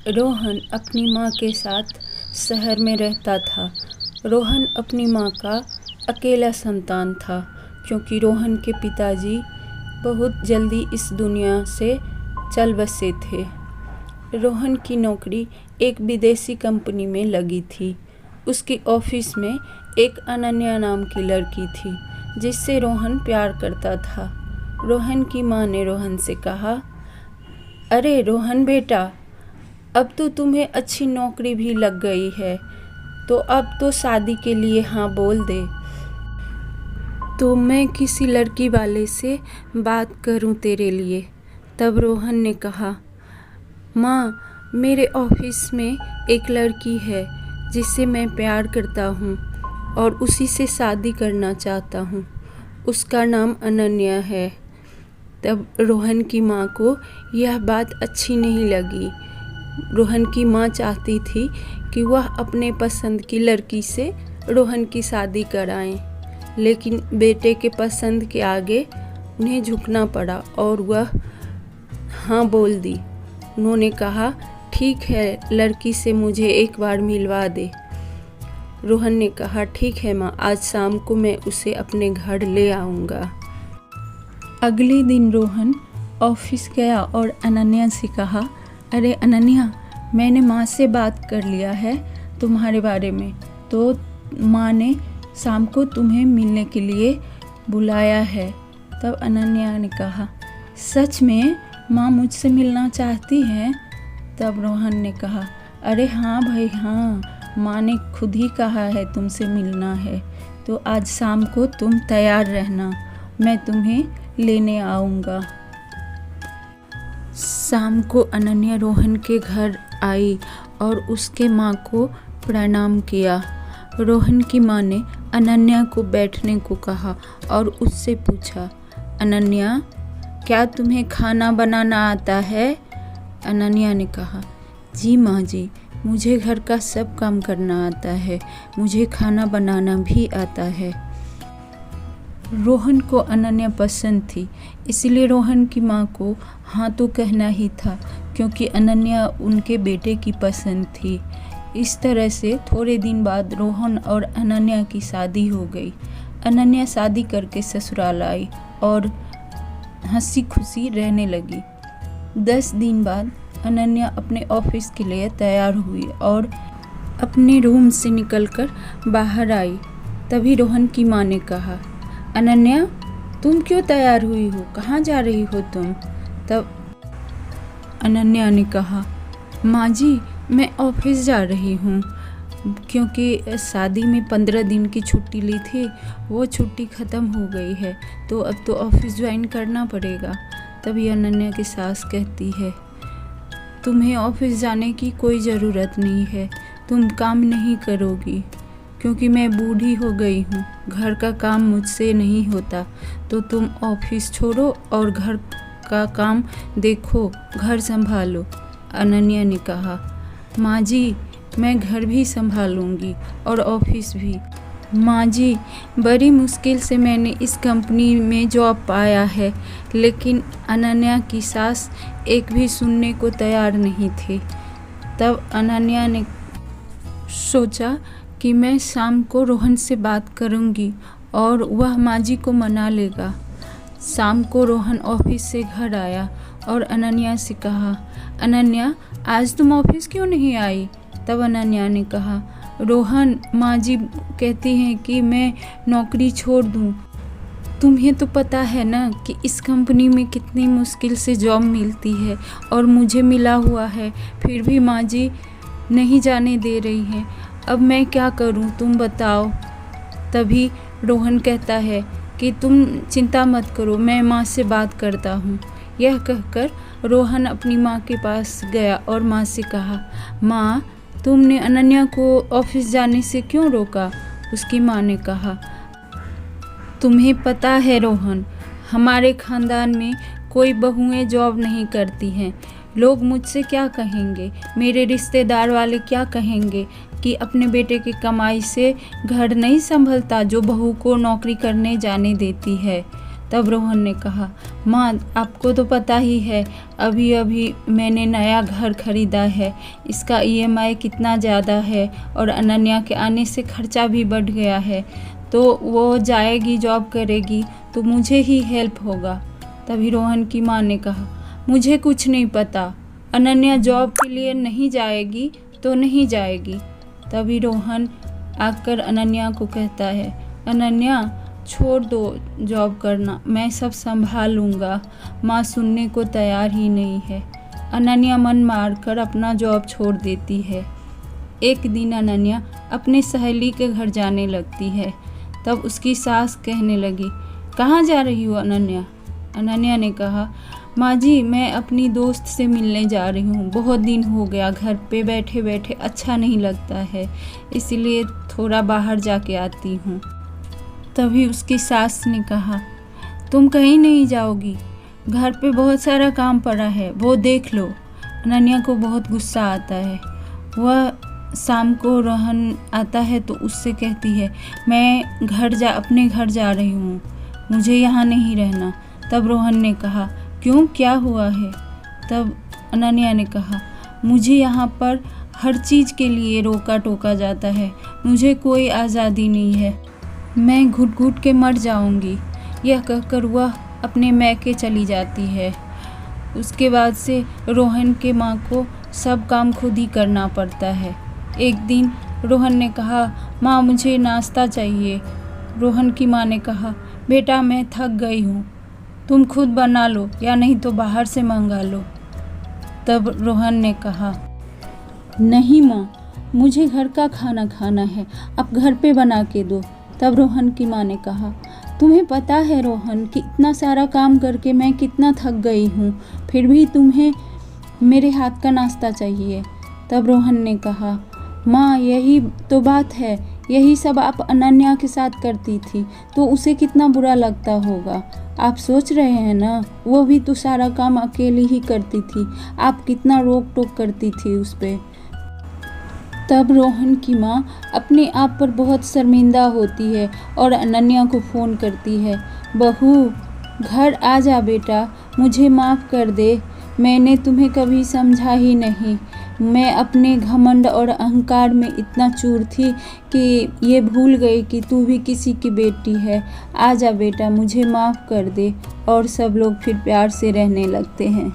रोहन अपनी माँ के साथ शहर में रहता था। रोहन अपनी माँ का अकेला संतान था, क्योंकि रोहन के पिताजी बहुत जल्दी इस दुनिया से चल बसे थे। रोहन की नौकरी एक विदेशी कंपनी में लगी थी। उसके ऑफिस में एक अनन्या नाम की लड़की थी, जिससे रोहन प्यार करता था। रोहन की माँ ने रोहन से कहा, अरे रोहन बेटा, अब तो तुम्हें अच्छी नौकरी भी लग गई है, तो अब तो शादी के लिए हाँ बोल दे। तो मैं किसी लड़की वाले से बात करूं तेरे लिए। तब रोहन ने कहा, माँ, मेरे ऑफिस में एक लड़की है जिससे मैं प्यार करता हूँ और उसी से शादी करना चाहता हूँ। उसका नाम अनन्या है। तब रोहन की माँ को यह बात अच्छी नहीं लगी। रोहन की माँ चाहती थी कि वह अपने पसंद की लड़की से रोहन की शादी कराएं, लेकिन बेटे के पसंद के आगे उन्हें झुकना पड़ा और वह हाँ बोल दी। उन्होंने कहा, ठीक है, लड़की से मुझे एक बार मिलवा दे। रोहन ने कहा, ठीक है माँ, आज शाम को मैं उसे अपने घर ले आऊँगा। अगले दिन रोहन ऑफिस गया और अनन्या से कहा, अरे अनन्या, मैंने माँ से बात कर लिया है तुम्हारे बारे में, तो माँ ने शाम को तुम्हें मिलने के लिए बुलाया है। तब अनन्या ने कहा, सच में माँ मुझसे मिलना चाहती हैं? तब रोहन ने कहा, अरे हाँ भाई हाँ, माँ ने खुद ही कहा है तुमसे मिलना है, तो आज शाम को तुम तैयार रहना, मैं तुम्हें लेने आऊँगा। शाम को अनन्या रोहन के घर आई और उसके माँ को प्रणाम किया। रोहन की माँ ने अनन्या को बैठने को कहा और उससे पूछा, अनन्या, क्या तुम्हें खाना बनाना आता है? अनन्या ने कहा, जी माँ जी, मुझे घर का सब काम करना आता है, मुझे खाना बनाना भी आता है। रोहन को अनन्या पसंद थी, इसलिए रोहन की माँ को हाँ तो कहना ही था, क्योंकि अनन्या उनके बेटे की पसंद थी। इस तरह से थोड़े दिन बाद रोहन और अनन्या की शादी हो गई। अनन्या शादी करके ससुराल आई और हंसी खुशी रहने लगी। 10 दिन बाद अनन्या अपने ऑफिस के लिए तैयार हुई और अपने रूम से निकलकर बाहर आई। तभी रोहन की माँ ने कहा, अनन्या, तुम क्यों तैयार हुई हो? कहाँ जा रही हो तुम? तब अनन्या ने कहा, माँ जी, मैं ऑफिस जा रही हूँ, क्योंकि शादी में 15 दिन की छुट्टी ली थी, वो छुट्टी ख़त्म हो गई है, तो अब तो ऑफिस ज्वाइन करना पड़ेगा। तभी अनन्या की सास कहती है, तुम्हें ऑफिस जाने की कोई ज़रूरत नहीं है, तुम काम नहीं करोगी, क्योंकि मैं बूढ़ी हो गई हूँ, घर का काम मुझसे नहीं होता, तो तुम ऑफिस छोड़ो और घर का काम देखो, घर संभालो। अनन्या ने कहा, माँ जी, मैं घर भी संभालूंगी और ऑफिस भी। माँ जी, बड़ी मुश्किल से मैंने इस कंपनी में जॉब पाया है, लेकिन अनन्या की सास एक भी सुनने को तैयार नहीं थी। तब अनन्या ने सोचा कि मैं शाम को रोहन से बात करूंगी और वह माँ जी को मना लेगा। शाम को रोहन ऑफिस से घर आया और अनन्या से कहा, अनन्या, आज तुम ऑफिस क्यों नहीं आई? तब अनन्या ने कहा, रोहन, माँ जी कहती हैं कि मैं नौकरी छोड़ दूँ। तुम्हें तो पता है ना कि इस कंपनी में कितनी मुश्किल से जॉब मिलती है और मुझे मिला हुआ है, फिर भी माँ जी नहीं जाने दे रही हैं। अब मैं क्या करूं, तुम बताओ। तभी रोहन कहता है कि तुम चिंता मत करो, मैं माँ से बात करता हूँ। यह कहकर रोहन अपनी माँ के पास गया और माँ से कहा, माँ, तुमने अनन्या को ऑफिस जाने से क्यों रोका? उसकी माँ ने कहा, तुम्हें पता है रोहन, हमारे खानदान में कोई बहुएं जॉब नहीं करती हैं, लोग मुझसे क्या कहेंगे, मेरे रिश्तेदार वाले क्या कहेंगे कि अपने बेटे की कमाई से घर नहीं संभलता, जो बहू को नौकरी करने जाने देती है। तब रोहन ने कहा, माँ आपको तो पता ही है, अभी अभी मैंने नया घर खरीदा है, इसका ईएमआई कितना ज़्यादा है और अनन्या के आने से खर्चा भी बढ़ गया है, तो वो जाएगी जॉब करेगी तो मुझे ही हेल्प होगा। तभी रोहन की माँ ने कहा, मुझे कुछ नहीं पता, अनन्या जॉब के लिए नहीं जाएगी तो नहीं जाएगी। तभी रोहन आकर अनन्या को कहता है, अनन्या छोड़ दो जॉब करना, मैं सब संभाल लूँगा। माँ सुनने को तैयार ही नहीं है। अनन्या मन मारकर अपना जॉब छोड़ देती है। एक दिन अनन्या अपने सहेली के घर जाने लगती है। तब उसकी सास कहने लगी, कहाँ जा रही हो अनन्या? अनन्या ने कहा, माँ जी मैं अपनी दोस्त से मिलने जा रही हूँ, बहुत दिन हो गया घर पे बैठे बैठे अच्छा नहीं लगता है, इसलिए थोड़ा बाहर जाके आती हूँ। तभी उसकी सास ने कहा, तुम कहीं नहीं जाओगी, घर पे बहुत सारा काम पड़ा है, वो देख लो। अनन्या को बहुत गुस्सा आता है। वह शाम को रोहन आता है तो उससे कहती है, मैं अपने घर जा रही हूँ, मुझे यहाँ नहीं रहना। तब रोहन ने कहा, क्यों, क्या हुआ है? तब अनन्या ने कहा, मुझे यहाँ पर हर चीज़ के लिए रोका टोका जाता है, मुझे कोई आज़ादी नहीं है, मैं घुट घुट के मर जाऊंगी। यह कहकर वह अपने मैके चली जाती है। उसके बाद से रोहन के माँ को सब काम खुद ही करना पड़ता है। एक दिन रोहन ने कहा, माँ मुझे नाश्ता चाहिए। रोहन की माँ ने कहा, बेटा मैं थक गई हूँ, तुम खुद बना लो या नहीं तो बाहर से मंगा लो। तब रोहन ने कहा, नहीं माँ, मुझे घर का खाना खाना है, आप घर पे बना के दो। तब रोहन की माँ ने कहा, तुम्हें पता है रोहन कि इतना सारा काम करके मैं कितना थक गई हूँ, फिर भी तुम्हें मेरे हाथ का नाश्ता चाहिए। तब रोहन ने कहा, माँ यही तो बात है, यही सब आप अनन्या के साथ करती थी तो उसे कितना बुरा लगता होगा, आप सोच रहे हैं ना, वो भी तो सारा काम अकेली ही करती थी, आप कितना रोक टोक करती थी उस पर। तब रोहन की माँ अपने आप पर बहुत शर्मिंदा होती है और अनन्या को फ़ोन करती है, बहू घर आ जा बेटा, मुझे माफ़ कर दे, मैंने तुम्हें कभी समझा ही नहीं, मैं अपने घमंड और अहंकार में इतना चूर थी कि ये भूल गई कि तू भी किसी की बेटी है, आ जा बेटा, मुझे माफ़ कर दे। और सब लोग फिर प्यार से रहने लगते हैं।